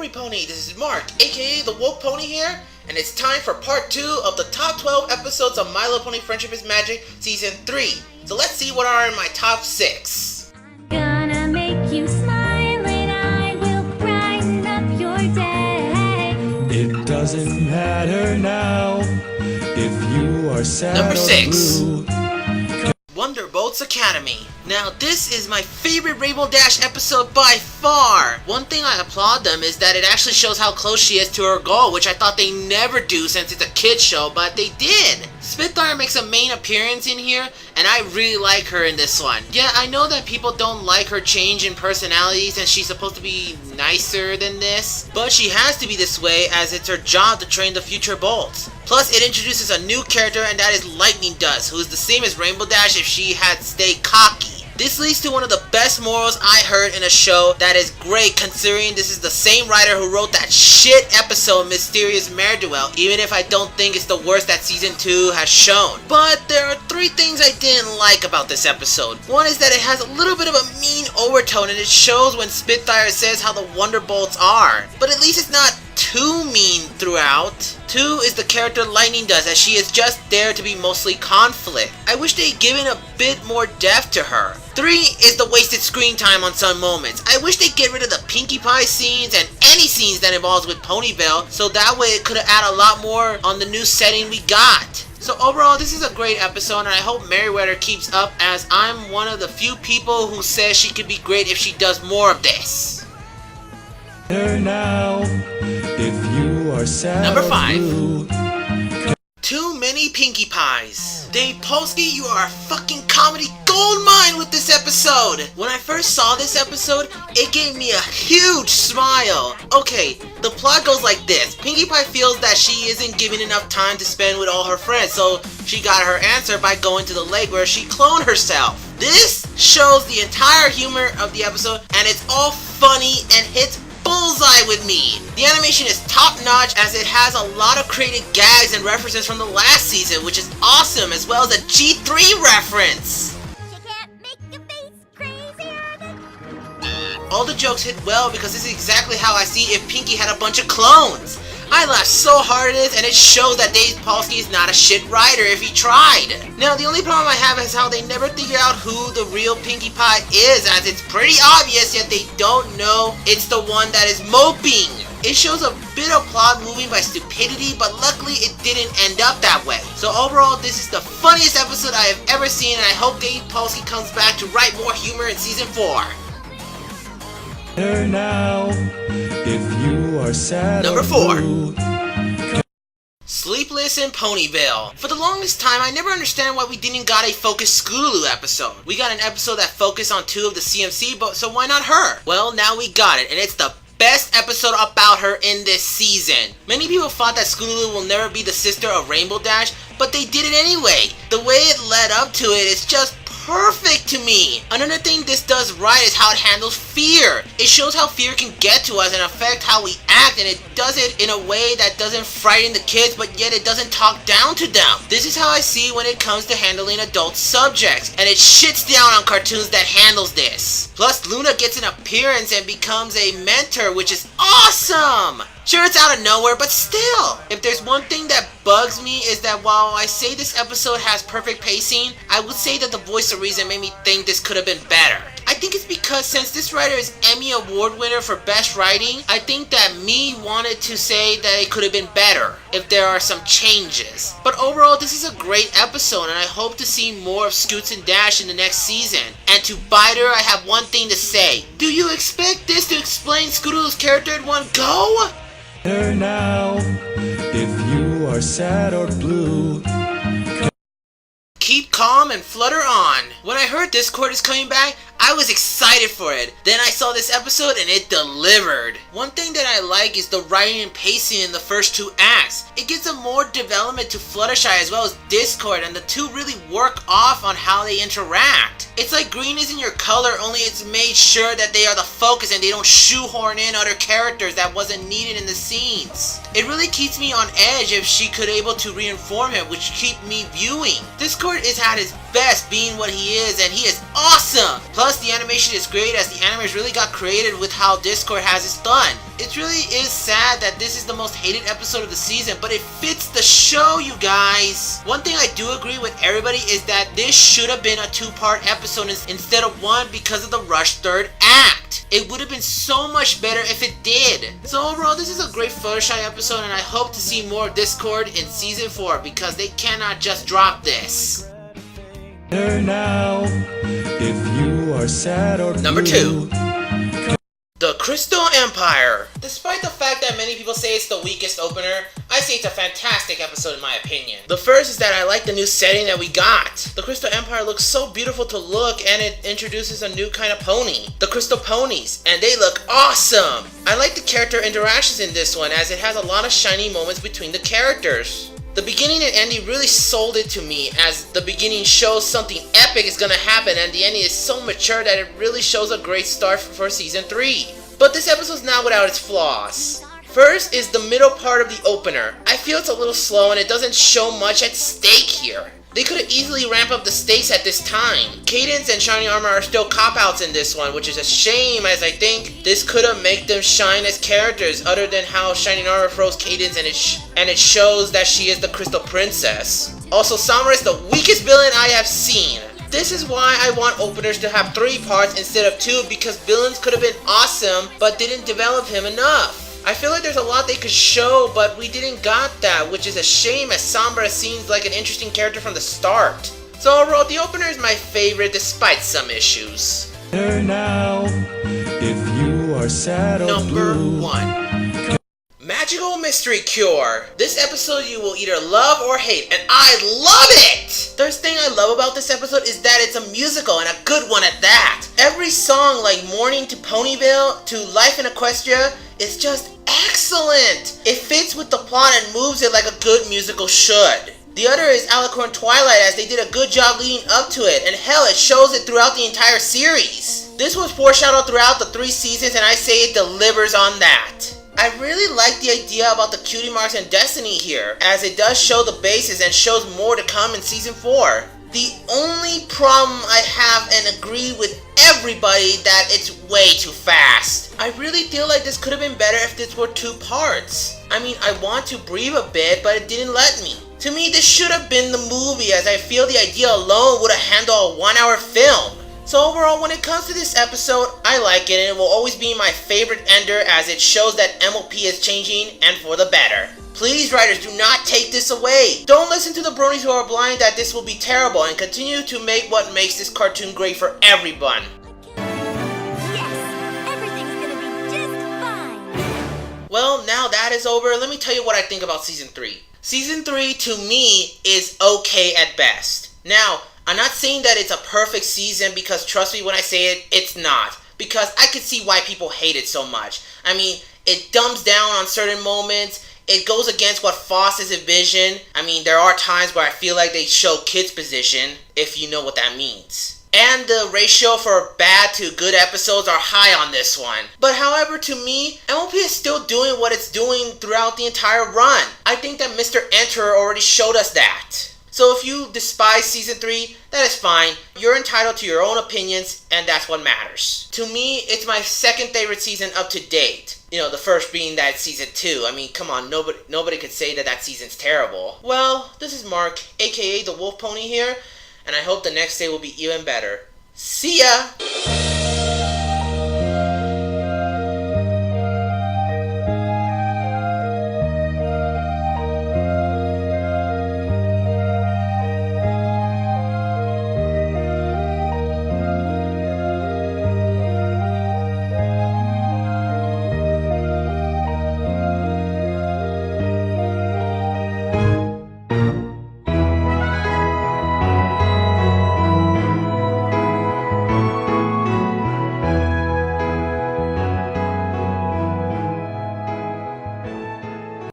Pony Pony, this is Mark, aka the Woke Pony here, and it's time for part 2 of the top 12 episodes of My Little Pony Friendship is Magic Season 3. So let's see what are in my top 6. I'm gonna make you smile and I will brighten up your day. It doesn't matter now if you are sad Number 6. or blue. Wonderbolt's Academy. Now this is my favorite Rainbow Dash episode by far. One thing I applaud them is that it actually shows how close she is to her goal, which I thought they never do since it's a kid's show, but they did. Spitfire makes a main appearance in here, and I really like her in this one. Yeah, I know that people don't like her change in personality since she's supposed to be nicer than this, but she has to be this way as it's her job to train the future Bolts. Plus, it introduces a new character, and that is Lightning Dust, who is the same as Rainbow Dash if she had stayed cocky. This leads to one of the best morals I heard in a show that is great considering this is the same writer who wrote that shit episode Mysterious Mare Duel, even if I don't think it's the worst that Season 2 has shown. But there are 3 things I didn't like about this episode. One is that it has a little bit of a mean overtone and it shows when Spitfire says how the Wonderbolts are. But at least it's not too mean throughout. 2 is the character Lightning Dust, as she is just there to be mostly conflict. I wish they'd given a bit more depth to her. 3 is the wasted screen time on some moments. I wish they'd get rid of the Pinkie Pie scenes and any scenes that involves with Ponyville, so that way it could have added a lot more on the new setting we got. So overall, this is a great episode, and I hope Merriweather keeps up, as I'm one of the few people who says she could be great if she does more of this. Now, if you are sad Number or 5. blue. Too many Pinkie Pies. Dave Polsky, you are a fucking comedy goldmine with this episode! When I first saw this episode, it gave me a huge smile. Okay, the plot goes like this. Pinkie Pie feels that she isn't given enough time to spend with all her friends, so she got her answer by going to the lake where she cloned herself. This shows the entire humor of the episode, and it's all funny and hits bullseye with me. The animation is top notch as it has a lot of created gags and references from the last season, which is awesome, as well as a G3 reference. You can't make your face crazier than... All the jokes hit well because this is exactly how I see if Pinkie had a bunch of clones. I laughed so hard at this, and it shows that Dave Polsky is not a shit writer if he tried. Now, the only problem I have is how they never figure out who the real Pinkie Pie is, as it's pretty obvious, yet they don't know it's the one that is moping. It shows a bit of plot moving by stupidity, but luckily it didn't end up that way. So overall, this is the funniest episode I have ever seen, and I hope Dave Polsky comes back to write more humor in Season 4. Now, if you are sad Number or 4. blue. Sleepless in Ponyville. For the longest time, I never understand why we didn't got a focused Scootaloo episode. We got an episode that focused on 2 of the CMC, but so why not her? Well, now we got it, and it's the best episode about her in this season. Many people thought that Scootaloo will never be the sister of Rainbow Dash, but they did it anyway. The way it led up to it is just perfect to me. Another thing this does right is how it handles fear. It shows how fear can get to us and affect how we act, and it does it in a way that doesn't frighten the kids, but yet it doesn't talk down to them. This is how I see when it comes to handling adult subjects, and it shits down on cartoons that handles this. Plus, Luna gets an appearance and becomes a mentor, which is awesome! Sure, it's out of nowhere, but still! If there's one thing that bugs me is that while I say this episode has perfect pacing, I would say that the voice of reason made me think this could have been better. I think it's because since this writer is Emmy Award winner for best writing, I think that me wanted to say that it could have been better if there are some changes. But overall, this is a great episode, and I hope to see more of Scoots and Dash in the next season. And to Byter, I have one thing to say. Do you expect this to explain Scootaloo's character in one go? Now, if you are sad or blue. Keep calm and flutter on. When I heard Discord is coming back, I was excited for it. Then I saw this episode and it delivered. One thing that I like is the writing and pacing in the first 2 acts. It gives a more development to Fluttershy as well as Discord, and the 2 really work off on how they interact. It's like green isn't your color, only it's made sure that they are the focus and they don't shoehorn in other characters that wasn't needed in the scenes. It really keeps me on edge if she could able to reinform him, which keep me viewing. Discord is at his best being what he is, and he is awesome! Plus, the animation is great as the animators really got creative with how Discord has it done. It really is sad that this is the most hated episode of the season, but it fits the show, you guys! One thing I do agree with everybody is that this should have been a 2-part episode instead of 1 because of the rushed 3rd act. It would have been so much better if it did. So overall, this is a great Fluttershy episode, and I hope to see more of Discord in Season 4 because they cannot just drop this. Now, if you are sad or Number blue. 2. The Crystal Empire. Despite the fact that many people say it's the weakest opener, I say it's a fantastic episode in my opinion. The first is that I like the new setting that we got. The Crystal Empire looks so beautiful to look, and it introduces a new kind of pony, the Crystal Ponies, and they look awesome. I like the character interactions in this one as it has a lot of shiny moments between the characters. The beginning and ending really sold it to me, as the beginning shows something epic is gonna happen and the ending is so mature that it really shows a great start for Season 3. But this episode's not without its flaws. First is the middle part of the opener. I feel it's a little slow and it doesn't show much at stake here. They could have easily ramped up the stakes at this time. Cadence and Shiny Armor are still cop-outs in this one, which is a shame as I think this could have made them shine as characters other than how Shiny Armor froze Cadence and it shows that she is the Crystal Princess. Also, Sombra is the weakest villain I have seen. This is why I want openers to have 3 parts instead of 2 because villains could have been awesome but didn't develop him enough. I feel like there's a lot they could show, but we didn't got that, which is a shame as Sombra seems like an interesting character from the start. So overall, the opener is my favorite despite some issues. Now, if you are sad or Number blue. 1. Magical Mystery Cure. This episode you will either love or hate, and I love it! First thing I love about this episode is that it's a musical and a good one at that. Every song like Morning to Ponyville to Life in Equestria is just excellent. It fits with the plot and moves it like a good musical should. The other is Alicorn Twilight as they did a good job leading up to it, and hell, it shows it throughout the entire series. This was foreshadowed throughout the 3 seasons and I say it delivers on that. I really like the idea about the cutie marks and destiny here, as it does show the basis and shows more to come in Season 4. The only problem I have, and agree with everybody, that it's way too fast. I really feel like this could have been better if this were 2 parts. I mean, I want to breathe a bit, but it didn't let me. To me, this should have been the movie, as I feel the idea alone would have handled a 1-hour film. So overall, when it comes to this episode, I like it and it will always be my favorite ender as it shows that MLP is changing and for the better. Please, writers, do not take this away. Don't listen to the bronies who are blind that this will be terrible and continue to make what makes this cartoon great for everyone. Yes, everything's gonna be just fine. Well, now that is over, let me tell you what I think about Season 3. Season 3, to me, is okay at best. Now, I'm not saying that it's a perfect season because trust me when I say it, it's not. Because I could see why people hate it so much. I mean, it dumbs down on certain moments. It goes against what Foster's envisioned. I mean, there are times where I feel like they show kids' position, if you know what that means. And the ratio for bad to good episodes are high on this one. But however, to me, MLP is still doing what it's doing throughout the entire run. I think that Mr.enter already showed us that. So if you despise Season 3, that is fine. You're entitled to your own opinions, and that's what matters. To me, it's my second favorite season up to date. You know, the first being that Season 2. I mean, come on, nobody could say that season's terrible. Well, this is Mark, aka the Wolf Pony here, and I hope the next day will be even better. See ya!